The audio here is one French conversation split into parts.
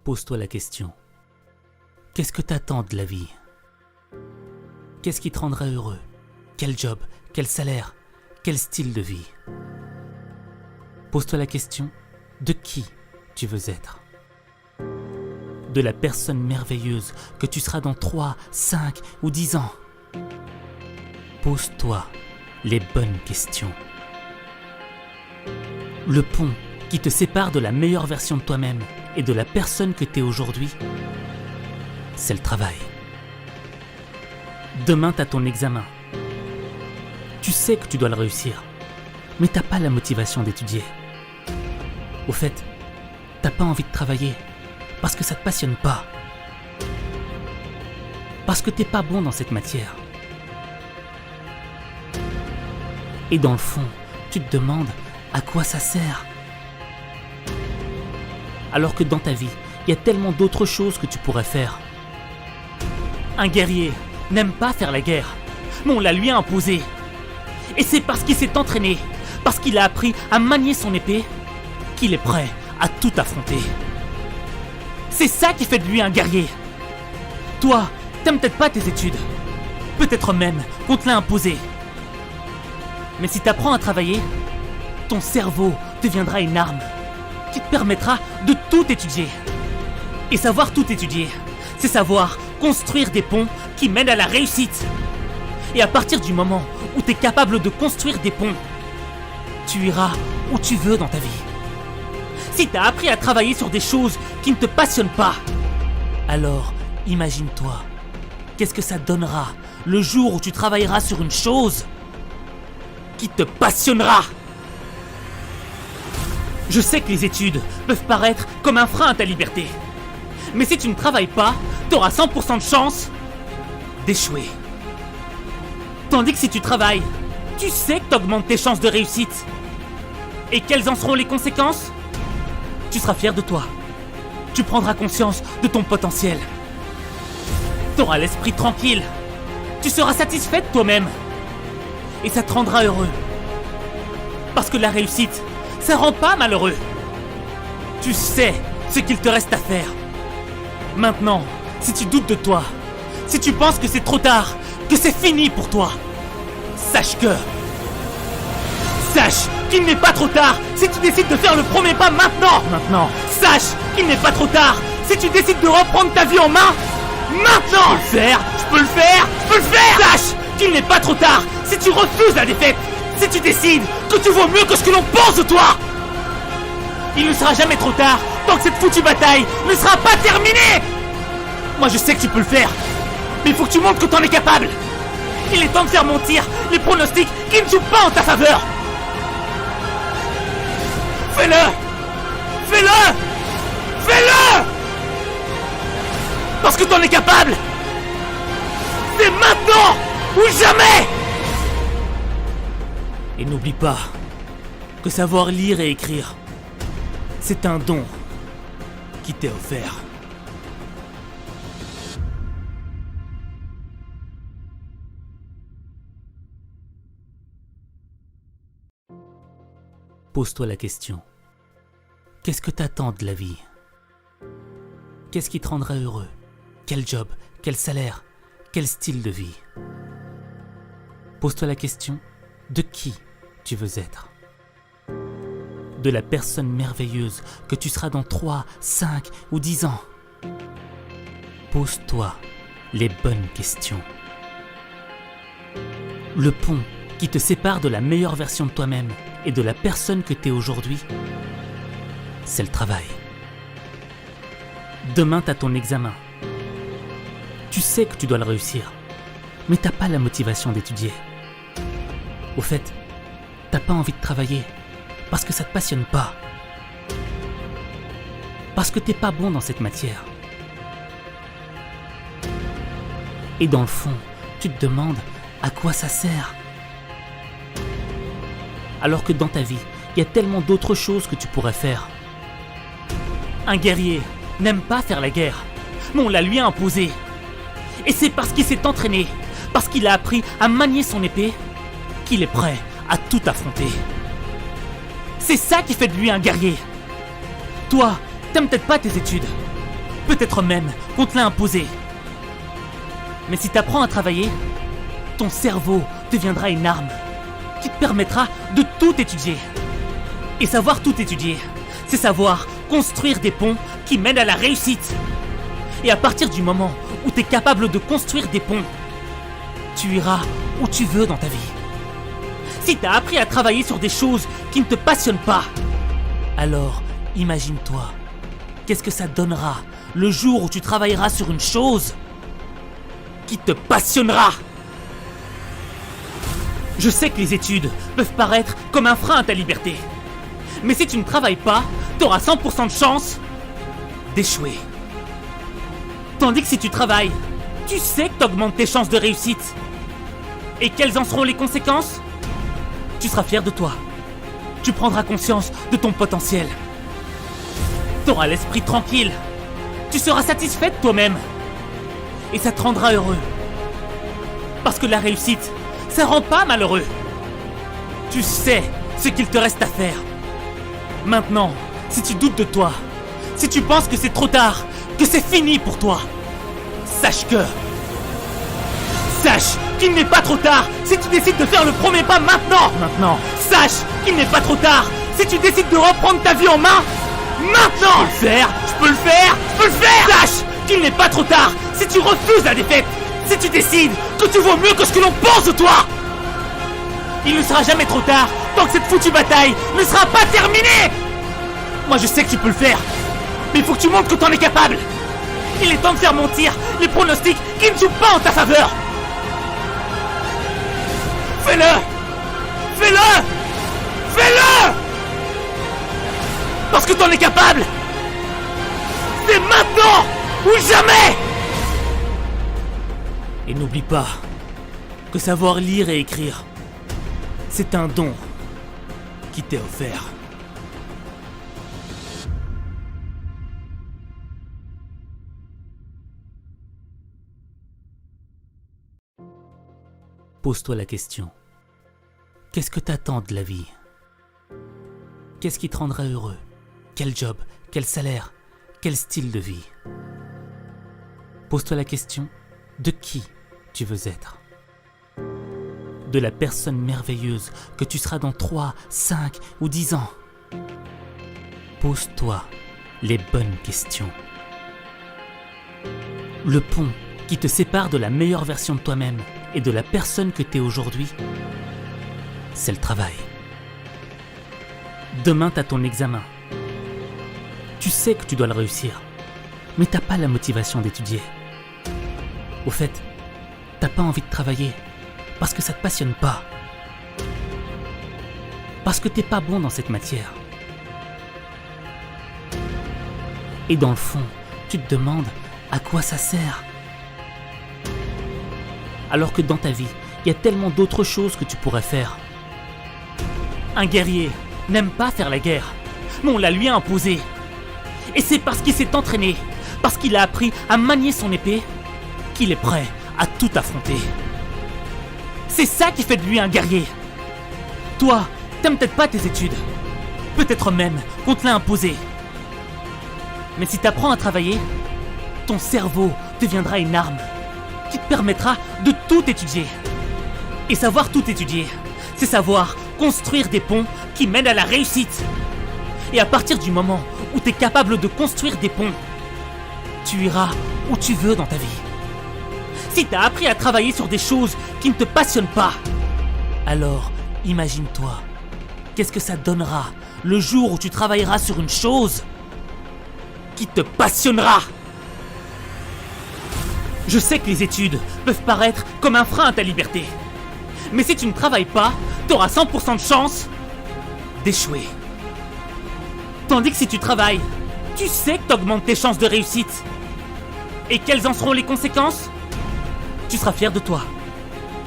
Pose-toi la question. Qu'est-ce que t'attends de la vie? Qu'est-ce qui te rendra heureux? Quel job? Quel salaire? Quel style de vie? Pose-toi la question de qui tu veux être. De la personne merveilleuse que tu seras dans 3, 5 ou 10 ans. Pose-toi les bonnes questions. Le pont qui te sépare de la meilleure version de toi-même et de la personne que tu es aujourd'hui, c'est le travail. Demain, tu as ton examen. Tu sais que tu dois le réussir, mais t'as pas la motivation d'étudier. Au fait, t'as pas envie de travailler parce que ça te passionne pas. Parce que t'es pas bon dans cette matière. Et dans le fond, tu te demandes à quoi ça sert. Alors que dans ta vie, il y a tellement d'autres choses que tu pourrais faire. Un guerrier n'aime pas faire la guerre, mais on la lui a imposée. Et c'est parce qu'il s'est entraîné, parce qu'il a appris à manier son épée, qu'il est prêt à tout affronter. C'est ça qui fait de lui un guerrier. Toi, t'aimes peut-être pas tes études. Peut-être même qu'on te l'a imposé. Mais si t'apprends à travailler, ton cerveau deviendra une arme qui te permettra de tout étudier. Et savoir tout étudier, c'est savoir construire des ponts qui mènent à la réussite. Et à partir du moment où tu es capable de construire des ponts, tu iras où tu veux dans ta vie. Si tu as appris à travailler sur des choses qui ne te passionnent pas, alors imagine-toi, qu'est-ce que ça donnera le jour où tu travailleras sur une chose qui te passionnera. Je sais que les études peuvent paraître comme un frein à ta liberté. Mais si tu ne travailles pas, tu auras 100% de chance d'échouer. Tandis que si tu travailles, tu sais que tu augmentes tes chances de réussite. Et quelles en seront les conséquences? Tu seras fier de toi. Tu prendras conscience de ton potentiel. Tu auras l'esprit tranquille. Tu seras satisfait de toi-même. Et ça te rendra heureux. Parce que la réussite, ça rend pas malheureux. Tu sais ce qu'il te reste à faire. Maintenant, si tu doutes de toi, si tu penses que c'est trop tard, que c'est fini pour toi, sache qu'il n'est pas trop tard si tu décides de faire le premier pas maintenant. Sache qu'il n'est pas trop tard si tu décides de reprendre ta vie en main maintenant. Je peux le faire. Sache qu'il n'est pas trop tard si tu refuses la défaite, si tu décides que tu vaux mieux que ce que l'on pense de toi. Il ne sera jamais trop tard tant que cette foutue bataille ne sera pas terminée. Moi je sais que tu peux le faire, mais il faut que tu montres que t'en es capable. Il est temps de faire mentir les pronostics qui ne jouent pas en ta faveur. Fais-le. Parce que t'en es capable. C'est maintenant ou jamais. Et n'oublie pas que savoir lire et écrire, c'est un don qui t'est offert. Pose-toi la question. Qu'est-ce que t'attends de la vie? Qu'est-ce qui te rendra heureux? Quel job? Quel salaire? Quel style de vie? Pose-toi la question de qui tu veux être. De la personne merveilleuse que tu seras dans 3, 5 ou 10 ans. Pose-toi les bonnes questions. Le pont qui te sépare de la meilleure version de toi-même et de la personne que tu es aujourd'hui, c'est le travail. Demain, tu as ton examen. Tu sais que tu dois le réussir, mais t'as pas la motivation d'étudier. Au fait, t'as pas envie de travailler parce que ça te passionne pas. Parce que t'es pas bon dans cette matière. Et dans le fond, tu te demandes à quoi ça sert. Alors que dans ta vie, il y a tellement d'autres choses que tu pourrais faire. Un guerrier n'aime pas faire la guerre, mais on la lui a imposée. Et c'est parce qu'il s'est entraîné, parce qu'il a appris à manier son épée, qu'il est prêt à tout affronter. C'est ça qui fait de lui un guerrier. Toi, t'aimes peut-être pas tes études. Peut-être même qu'on te l'a imposé. Mais si t'apprends à travailler, ton cerveau deviendra une arme qui te permettra de tout étudier. Et savoir tout étudier, c'est savoir construire des ponts qui mènent à la réussite. Et à partir du moment où tu es capable de construire des ponts, tu iras où tu veux dans ta vie. Si tu as appris à travailler sur des choses qui ne te passionnent pas, alors imagine-toi, qu'est-ce que ça donnera le jour où tu travailleras sur une chose qui te passionnera. Je sais que les études peuvent paraître comme un frein à ta liberté. Mais si tu ne travailles pas, tu auras 100% de chance d'échouer. Tandis que si tu travailles, tu sais que tu augmentes tes chances de réussite. Et quelles en seront les conséquences? Tu seras fier de toi. Tu prendras conscience de ton potentiel. Tu auras l'esprit tranquille. Tu seras satisfait de toi-même. Et ça te rendra heureux. Parce que la réussite, ça rend pas malheureux. Tu sais ce qu'il te reste à faire. Maintenant, si tu doutes de toi, si tu penses que c'est trop tard, que c'est fini pour toi, sache qu'il n'est pas trop tard si tu décides de faire le premier pas maintenant. Sache qu'il n'est pas trop tard si tu décides de reprendre ta vie en main maintenant. Je peux le faire. Sache qu'il n'est pas trop tard si tu refuses la défaite, si tu décides que tu vaux mieux que ce que l'on pense de toi. Il ne sera jamais trop tard tant que cette foutue bataille ne sera pas terminée. Moi je sais que tu peux le faire, mais il faut que tu montres que t'en es capable. Il est temps de faire mentir les pronostics qui ne jouent pas en ta faveur. Fais-le Parce que t'en es capable. C'est maintenant ou jamais. Et n'oublie pas que savoir lire et écrire, c'est un don qui t'est offert. Pose-toi la question. Qu'est-ce que t'attends de la vie? Qu'est-ce qui te rendra heureux? Quel job? Quel salaire? Quel style de vie? Pose-toi la question de qui tu veux être. De la personne merveilleuse que tu seras dans 3, 5 ou 10 ans. Pose-toi les bonnes questions. Le pont qui te sépare de la meilleure version de toi-même et de la personne que tu es aujourd'hui, c'est le travail. Demain, tu as ton examen. Tu sais que tu dois le réussir, mais t'as pas la motivation d'étudier. Au fait, t'as pas envie de travailler parce que ça te passionne pas. Parce que t'es pas bon dans cette matière. Et dans le fond, tu te demandes à quoi ça sert. Alors que dans ta vie, il y a tellement d'autres choses que tu pourrais faire. Un guerrier n'aime pas faire la guerre, mais on la lui a imposée. Et c'est parce qu'il s'est entraîné, parce qu'il a appris à manier son épée, qu'il est prêt à tout affronter. C'est ça qui fait de lui un guerrier. Toi, t'aimes peut-être pas tes études. Peut-être même qu'on te l'a imposé. Mais si t'apprends à travailler, ton cerveau deviendra une arme qui te permettra de tout étudier. Et savoir tout étudier, c'est savoir construire des ponts qui mènent à la réussite. Et à partir du moment où tu es capable de construire des ponts, tu iras où tu veux dans ta vie. Si tu as appris à travailler sur des choses qui ne te passionnent pas, alors imagine-toi, qu'est-ce que ça donnera le jour où tu travailleras sur une chose qui te passionnera. Je sais que les études peuvent paraître comme un frein à ta liberté. Mais si tu ne travailles pas, tu auras 100% de chance d'échouer. Tandis que si tu travailles, tu sais que tu augmentes tes chances de réussite. Et quelles en seront les conséquences? Tu seras fier de toi.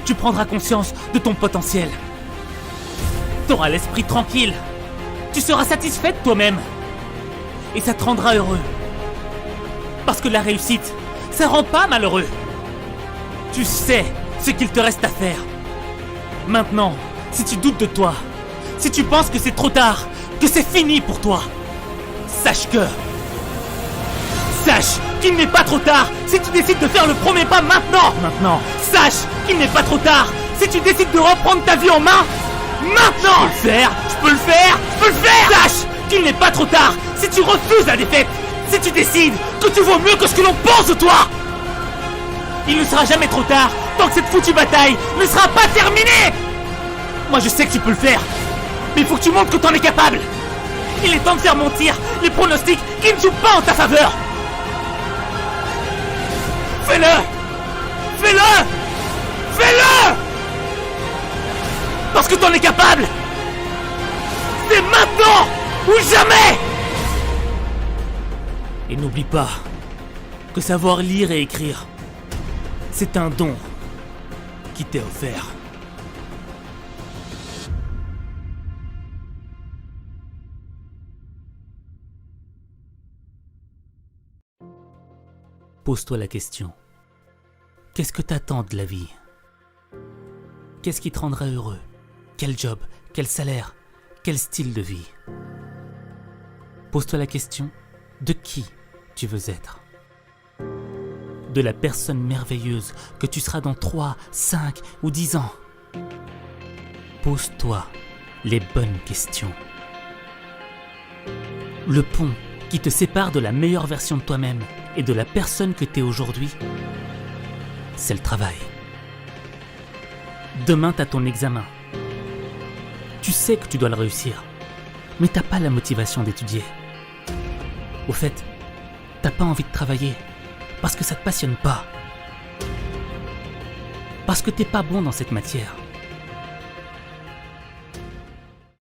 Tu prendras conscience de ton potentiel. Tu auras l'esprit tranquille. Tu seras satisfait de toi-même. Et ça te rendra heureux. Parce que la réussite, ça rend pas malheureux. Tu sais ce qu'il te reste à faire. Maintenant, si tu doutes de toi, si tu penses que c'est trop tard, que c'est fini pour toi, sache qu'il n'est pas trop tard si tu décides de faire le premier pas maintenant. Maintenant. Sache qu'il n'est pas trop tard si tu décides de reprendre ta vie en main. Maintenant. Je peux le faire, je peux le faire, je peux le faire. Sache qu'il n'est pas trop tard si tu refuses la défaite. Si tu décides que tu vaux mieux que ce que l'on pense de toi. Il ne sera jamais trop tard tant que cette foutue bataille ne sera pas terminée. Moi je sais que tu peux le faire, mais il faut que tu montres que t'en es capable. Il est temps de faire mentir les pronostics qui ne jouent pas en ta faveur. Fais-le. Fais-le. Fais-le. Parce que t'en es capable. C'est maintenant ou jamais. Et n'oublie pas que savoir lire et écrire, c'est un don qui t'est offert. Pose-toi la question. Qu'est-ce que t'attends de la vie? Qu'est-ce qui te rendra heureux? Quel job? Quel salaire? Quel style de vie? Pose-toi la question de qui tu veux être. De la personne merveilleuse que tu seras dans 3, 5 ou 10 ans. Pose-toi les bonnes questions. Le pont qui te sépare de la meilleure version de toi-même et de la personne que t'es aujourd'hui, c'est le travail. Demain, t'as ton examen. Tu sais que tu dois le réussir, mais t'as pas la motivation d'étudier. Au fait, t'as pas envie de travailler parce que ça te passionne pas. Parce que t'es pas bon dans cette matière.